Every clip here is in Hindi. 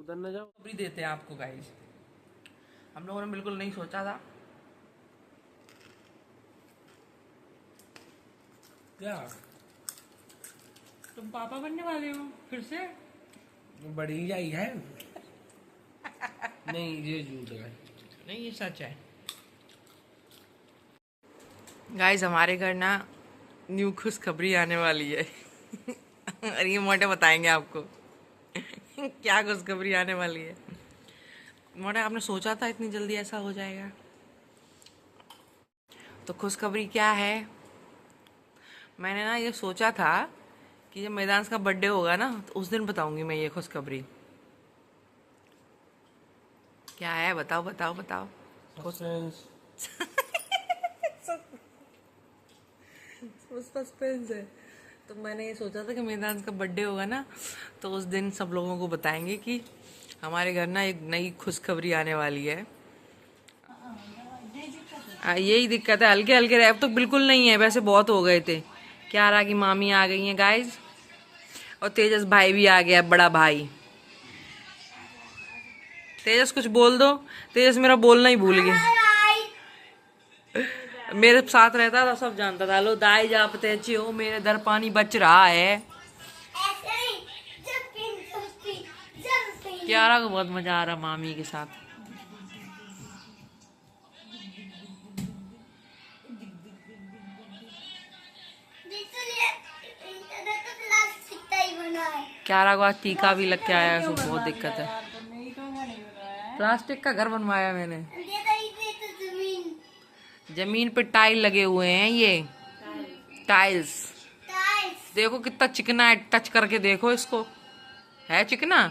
उधर न जाओ। खबरी देते हैं आपको गाइस, हम लोगों ने बिल्कुल नहीं सोचा था। क्या तुम पापा बनने वाले हो फिर से? बड़ी आई है। नहीं ये झूठ है। नहीं ये सच है गाइस। हमारे घर ना न्यू खुशखबरी आने वाली है। और ये मोटे बताएंगे आपको क्या खुशखबरी आने वाली है। मोटे आपने सोचा था इतनी जल्दी ऐसा हो जाएगा? तो खुशखबरी क्या है, मैंने ना ये सोचा था कि जब मैदान का बर्थडे होगा ना तो उस दिन बताऊंगी मैं ये खुशखबरी। क्या है बताओ बताओ बताओ। सस्पेंस है। तो मैंने ये सोचा था कि मैदान का बर्थडे होगा ना तो उस दिन सब लोगों को बताएंगे कि हमारे घर ना एक नई खुशखबरी आने वाली है। यही दिक्कत है, हल्के हल्के रैप तो बिल्कुल नहीं है, वैसे बहुत हो गए थे। क्या रहा कि मामी आ गई हैं गाइस और तेजस भाई भी आ गया, बड़ा भाई। तेजस कुछ बोल दो। तेजस मेरा बोलना ही भूल गया। मेरे साथ रहता था, सब जानता था। लो दाई जापते अच्छी हो, मेरे दर पानी बच रहा है। क्यारा को बहुत मजा आ रहा मामी के साथ। क्यारा को आज टीका भी लग के आया है, उसको बहुत दिक्कत है। प्लास्टिक का घर बनवाया मैंने। जमीन पे टाइल लगे हुए हैं, ये टाइल्स देखो कितना चिकना है, टच करके देखो इसको, है चिकना।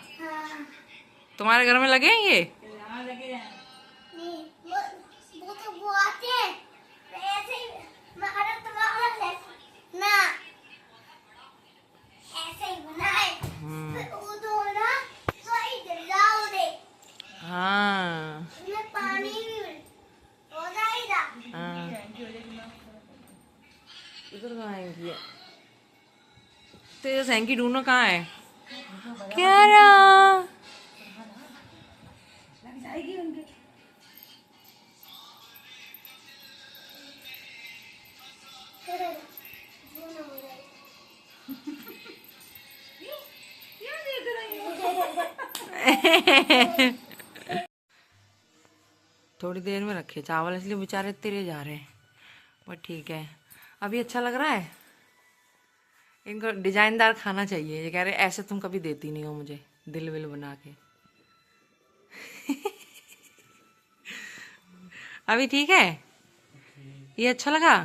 तुम्हारे घर में लगे हैं ये? हाँ इधर कहाँ हैंकी है? तेज हैंकी ढूंढो, कहाँ है क्यारा? थोड़ी देर में रखे चावल, इसलिए बेचारे तेरे जा रहे हैं। बट ठीक है, अभी अच्छा लग रहा है। इनको डिजाइनदार खाना चाहिए। ये कह रहे ऐसे तुम कभी देती नहीं हो मुझे दिल विल बना के। अभी ठीक है, ये अच्छा लगा।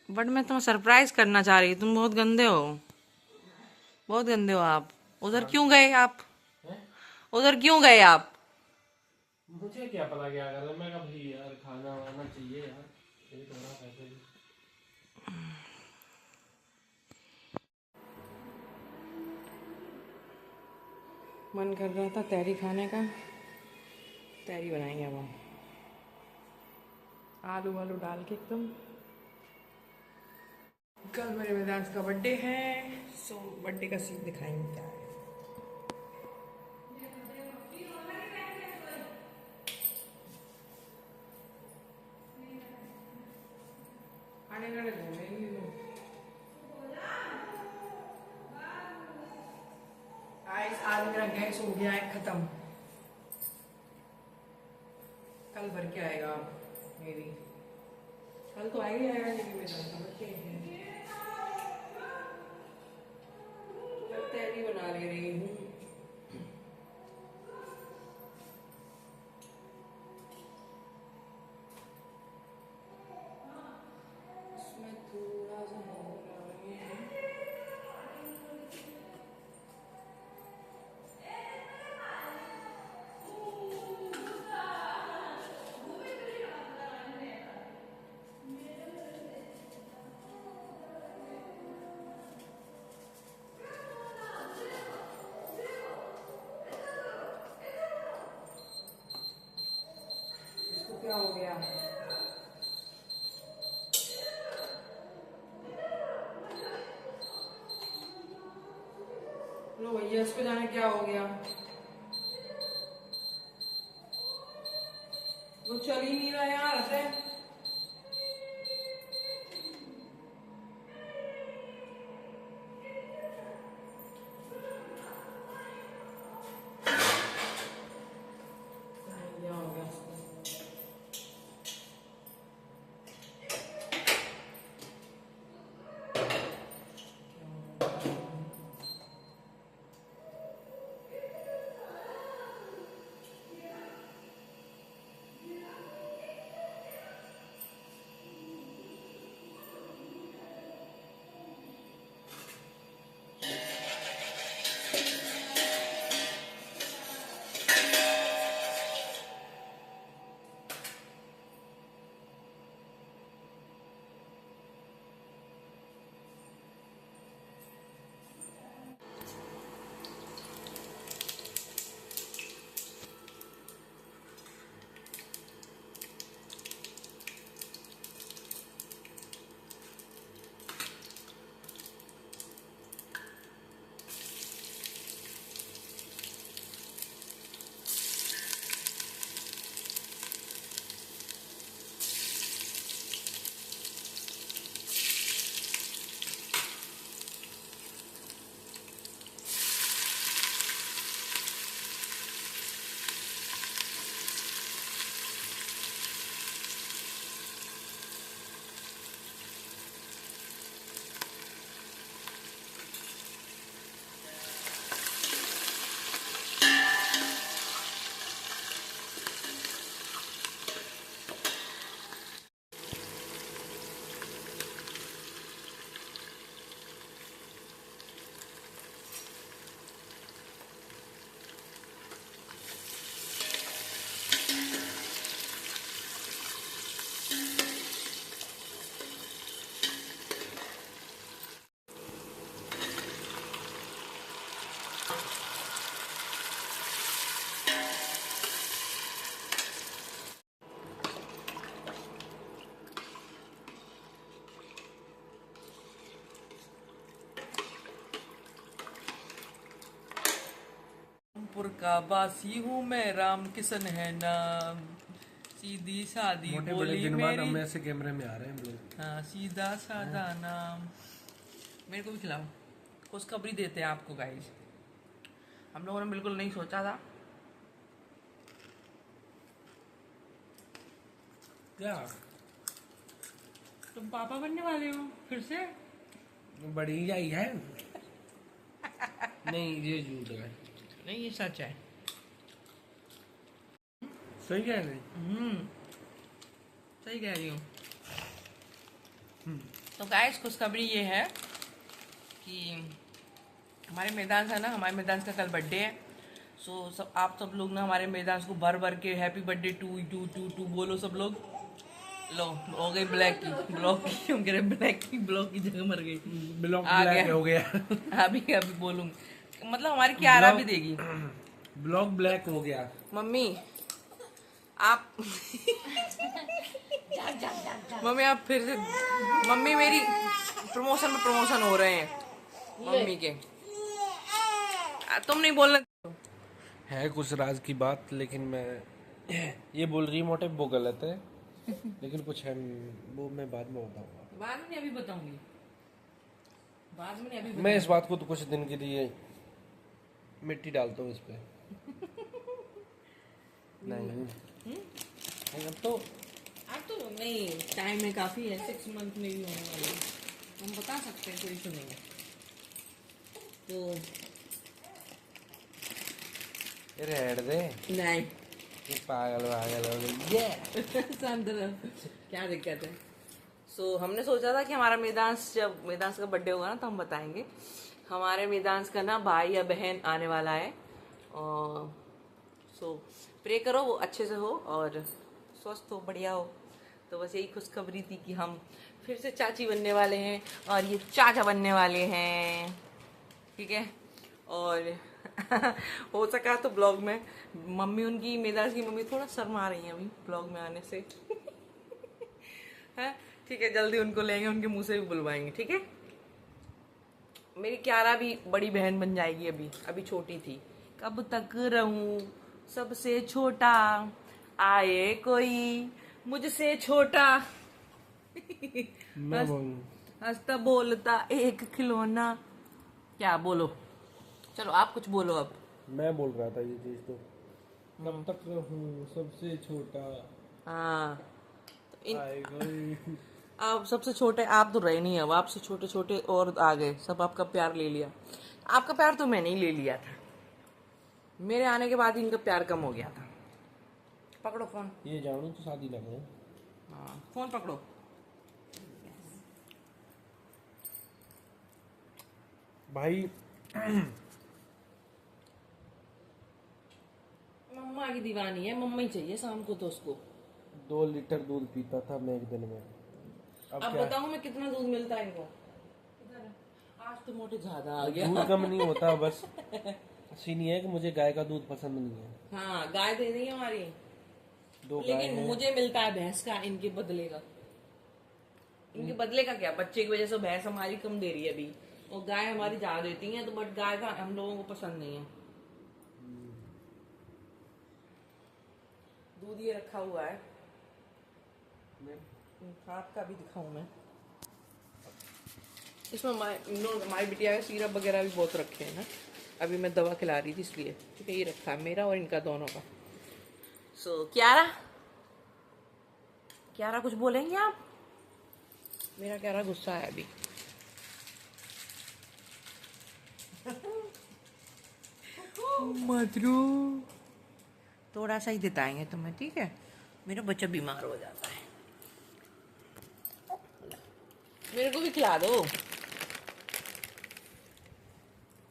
बट मैं तुम्हें सरप्राइज करना चाह रही हूँ, तुम बहुत गंदे हो, बहुत गंदे हो आप। उधर क्यों गए आप? उधर क्यों गए आप? मुझे क्या पता क्या कर रहा है। मैं कहा भाई यार खाना वाना चाहिए यार, ये थोड़ा पैसे। मन कर रहा था तहरी खाने का, तहरी बनाएंगे अब हम, आलू वालू डाल के एकदम। कल मेरे वेदांश का बर्थडे है, सो बर्थडे का सीन दिखाएंगे क्या है। आने वाले घूमेंगे आज मेरा गैस हो गया है खत्म। कल भर के आएगा मेरी, कल तो आएगा आएगा, लेकिन मेरा बर्थडे है। तैयारी बना ले रही हूँ। इसमें थोड़ा सा क्या हो गया? बोलो भैया इसको जाने क्या हो गया, वो चल ही नहीं रहा यार ऐसे। क्या हो गया इसको? रामपुर का बासी हूँ मैं, राम किशन है नाम, सीधी सादी मोटे बड़े बोली दिन बाद मेरी, हम ऐसे कैमरे में आ रहे हैं हम लोग। हाँ सीधा साधा नाम। मेरे को भी खिलाओ, खुशखबरी देते हैं आपको गाइस, हम लोगों ने बिल्कुल नहीं सोचा था। क्या तुम पापा बनने वाले हो फिर से? बड़ी आई है? नहीं ये झूठ है। नहीं ये सच है। सही कह रहे? सही कह रही हूँ। तो गाइस खुशखबरी ये है कि हमारे मैदान है ना, हमारे मैदान का कल बर्थडे है। सो सब आप सब लोग ना हमारे मैदान को भर भर के happy birthday to to to to बोलो सब लोग। लो हो गई ब्लैक की, ब्लॉक की क्यों कह रहे, ब्लैक की ब्लॉक की जगह मर गई, ब्लॉक आ ब्लैक गया। हो गया। अभी अभी बोलूंगी, मतलब हमारी क्यारा भी देगी। ब्लॉक ब्लैक हो गया। मम्मी आप मम्मी आप फिर से, मम्मी मेरी प्रमोशन में प्रमोशन हो रहे हैं मम्मी के। तुम नहीं बोलना है कुछ राज की बात, लेकिन मैं ये बोल रही मोटे वो गलत है। लेकिन कुछ है वो मैं बाद में बताऊंगा। बाद में, अभी बताऊंगी बाद में, अभी मैं इस बात को तो कुछ दिन के लिए मिट्टी डालता हूँ इस पे। नहीं अब तो अब तो नहीं, टाइम है काफी है, 6 मंथ में भी होने वाले हैं। हम बता सकते हैं, कोई इशू नहीं है। तो रेड दे नहीं ये पागल हो गई ये। शांत रहो, क्या दिक्कत है। सो हमने सोचा था कि हमारा मैदान, जब मैदान का बर्थडे होगा ना तो हम बताएंगे। हमारे मैदान का ना भाई या बहन आने वाला है, और सो प्रे करो वो अच्छे से हो और स्वस्थ हो, बढ़िया हो। तो बस यही खुशखबरी थी कि हम फिर से चाची बनने वाले हैं और ये चाचा बनने वाले हैं, ठीक है। और हो सका तो ब्लॉग में, मम्मी उनकी मेदास की मम्मी थोड़ा शर्मा रही हैं अभी ब्लॉग में आने से। है ठीक है, जल्दी उनको लेंगे, उनके मुंह से भी बुलवाएंगे, ठीक है। मेरी क्यारा भी बड़ी बहन बन जाएगी। अभी अभी छोटी थी। कब तक रहूं सबसे छोटा, आए कोई मुझसे छोटा। मैं बोलूं? हंसता बोलता एक खिलौना। क्या बोलो? चलो आप कुछ बोलो अब। मैं बोल रहा था ये चीज तो, कब तक रहूं सबसे छोटा, हाँ तो आएगा ही। आप सबसे छोटे आप तो रहे नहीं। अब आपसे छोटे छोटे और आ गए, सब आपका प्यार ले लिया। आपका प्यार तो मैंने ही ले लिया था। मेरे आने के बाद ही इनका प्यार कम हो गया था। पकड़ो फोन। ये जानू तो शादी ना करो। हाँ फोन पकड़ो। भाई मम्मा की दीवानी है, मम्मा ही चाहिए शाम को तो उसको। 2 लीटर दूध पीता था मैं एक दिन में। अब क्या बताऊं मैं कितना दूध मिलता है इनको? आज तो मोटे ज्यादा आ गया। दूध कम नहीं होता, बस सीन ये है कि मुझे गाय का दूध पसंद नहीं है। हाँ गाय दे दी हमारी, 2 गाय लेकिन हैं। मुझे मिलता है भैंस का इनके बदले का। इनके बदले का क्या, बच्चे की वजह से भैंस हमारी कम दे रही है अभी, और गाय हमारी ज्यादा देती है। तो बट गाय का हम लोगों को पसंद नहीं है। दूध ये रखा हुआ है, हाथ का भी दिखाऊं मैं। इसमें हमारी बिटिया का सीरप वगैरह भी बहुत रखे हैं ना। अभी मैं दवा खिला रही थी इसलिए, क्योंकि ये रखा है मेरा और इनका दोनों का। सो क्यारा, क्यारा कुछ बोलेंगे आप? मेरा क्यारा गुस्सा है अभी। मधुरू थोड़ा सा ही दिताएंगे तुम्हें, ठीक है? मेरा बच्चा बीमार हो जाता है। मेरे को भी खिला दो।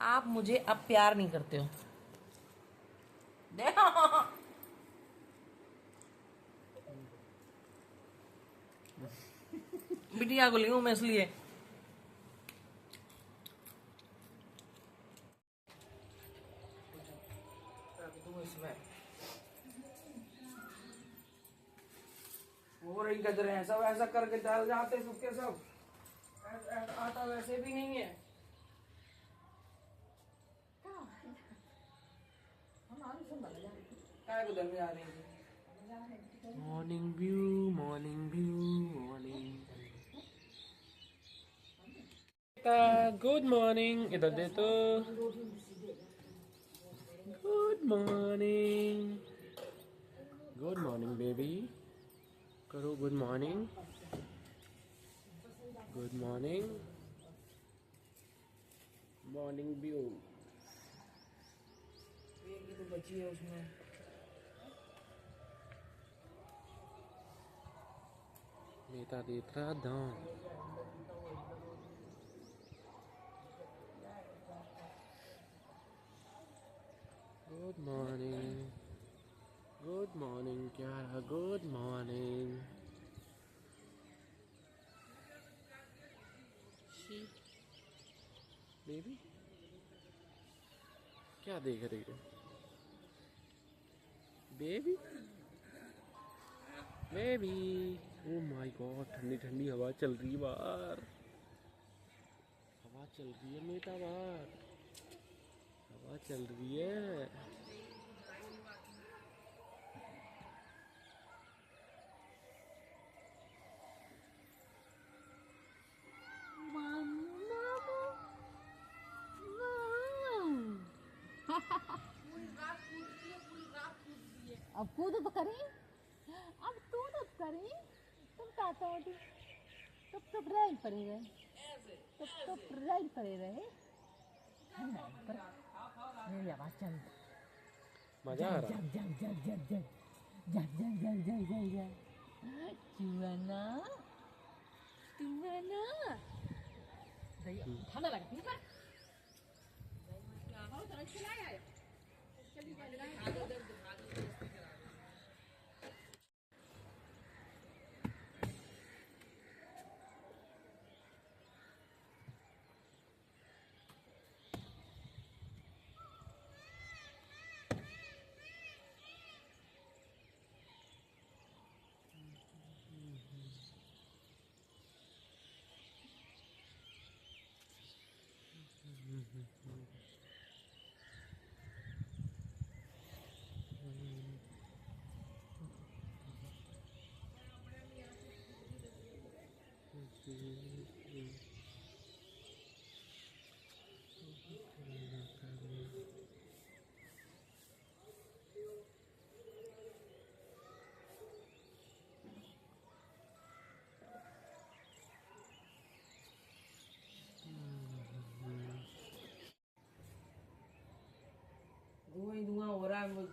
आप मुझे अब प्यार नहीं करते हो। देखो बिटिया को लियो मैं इसलिए। हो रही गजरे सब ऐसा करके डाल जाते सबके सब। आता वैसे भी नहीं है। काय को धन जा रही थी। Morning view, morning view, morning. Good morning, इधर दे तो। Good morning, good morning baby, करो good morning, good morning, morning view. एक ही तो बची है उसमें। नेता देता दान। गुड मॉर्निंग, गुड मॉर्निंग, क्या गुड मॉर्निंग। बेबी क्या देख रही हो? Baby, baby, oh my god, ठंडी ठंडी हवा चल रही है बाहर। हवा चल रही है बेटा बाहर, हवा चल रही है। अब कूद तो करी, अब कूद तो करी। तुम कहते हो तुम रेल पड़े रहे, तुम रेल पड़े रहे। पर मेरी आवाज चल। मजा आ रहा है। जग जग जग जग जग जग जग जग जग जग जग चुआना चुआना ठंडा लगा ठीक है।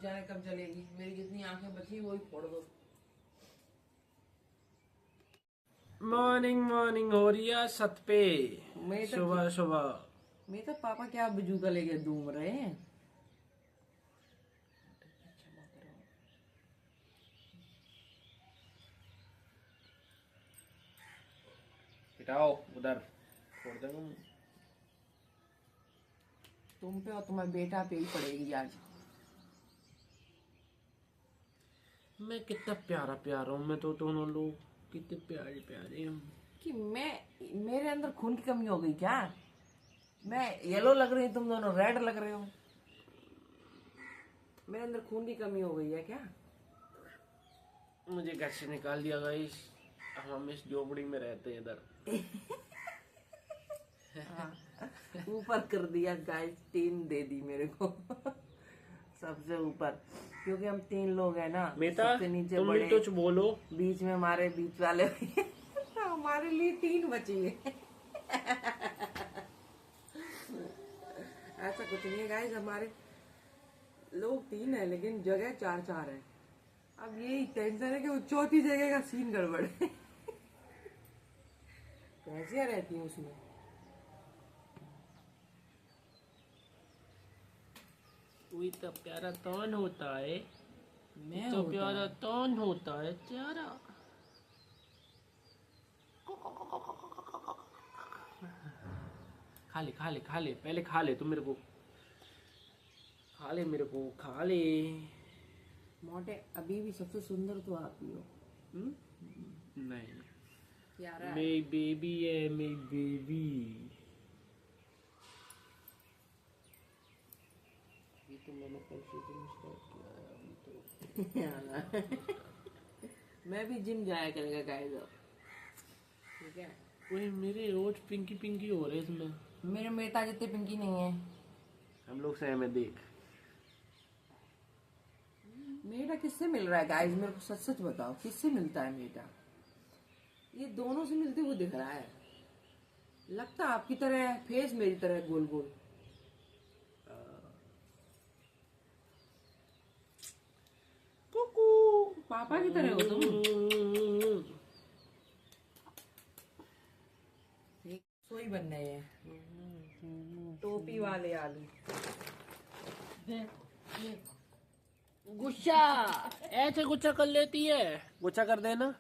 जाने कब जलेगी। मेरी जितनी आंखें बची वही फोड़ दो। मॉर्निंग मॉर्निंग हो रही है छत पे, मैं तो सुबह सुबह। मैं तो पापा क्या बजूका लेके घूम रहे हैं। हटाओ उधर, छोड़ देंगे। तुम पे और तुम्हारे बेटा पे ही पड़ेगी आज। मैं कितना प्यारा प्यारा हूँ, मैं तो दोनों लोग कितने प्यारे प्यारे हैं। कि मेरे अंदर खून की कमी हो गई क्या? मैं येलो लग रही, तुम दोनों रेड लग रहे हो। मेरे अंदर खून की कमी हो गई है क्या? मुझे घर से निकाल दिया गाइस, हम इस झोपड़ी में रहते हैं इधर। ऊपर कर दिया गाइस, 3 दे दी मेरे को। सबसे ऊपर, क्योंकि हम 3 लोग हैं ना। बेटा सबसे नीचे तुम बड़े, भी कुछ बोलो। बीच में हमारे बीच वाले। हमारे लिए 3 बची है। ऐसा कुछ नहीं है गाइस, हमारे लोग 3 है लेकिन जगह 4-4 है। अब यही टेंशन है कि वो चौथी जगह का सीन गड़बड़ है। कैसे रहती हूँ उसमें। वही तो प्यारा तौन होता है, मैं तो होता प्यारा है। तौन होता है प्यारा। खा ले खा ले खा ले, पहले खा ले, तुम मेरे को खा ले, मेरे को खा ले। मोटे अभी भी सबसे सुंदर तो आप ही हो। नहीं, प्यारा है। मेरी बेबी है, मेरी बेबी। ये तो मैंने कल से जिम स्टार्ट किया है, अभी तो मैं भी जिम जाया करेगा गाइस अब। ठीक है। वही मेरे रोज पिंकी पिंकी हो रहे इसमें। मेरे मेटा जितने पिंकी नहीं है। हम लोग सहम है, देख। मेटा किससे मिल रहा है गाइस? मेरे को सच सच बताओ, किससे मिलता है मेटा? ये दोनों से मिलते हुए दिख रहा है। लगता आपकी तरह है, फेस मेरी तरह है, गोल गोल। पापा की तरह हो तुम। सोई बन रहे हैं, टोपी वाले आलू। गुस्सा ऐसे गुस्सा कर लेती है, गुस्सा कर देना,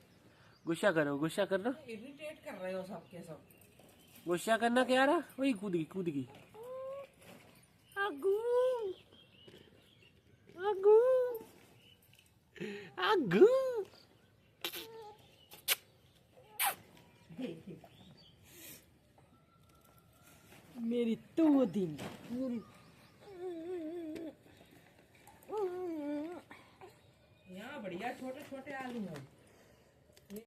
गुस्सा करो, गुस्सा करना, इरिटेट कर रहे हो सबके सब। गुस्सा करना क्या रहा। वही कूद गई कूद गई। आगू आगू आगू। मेरी तो दिन यहाँ बढ़िया छोटे छोटे आलू हैं।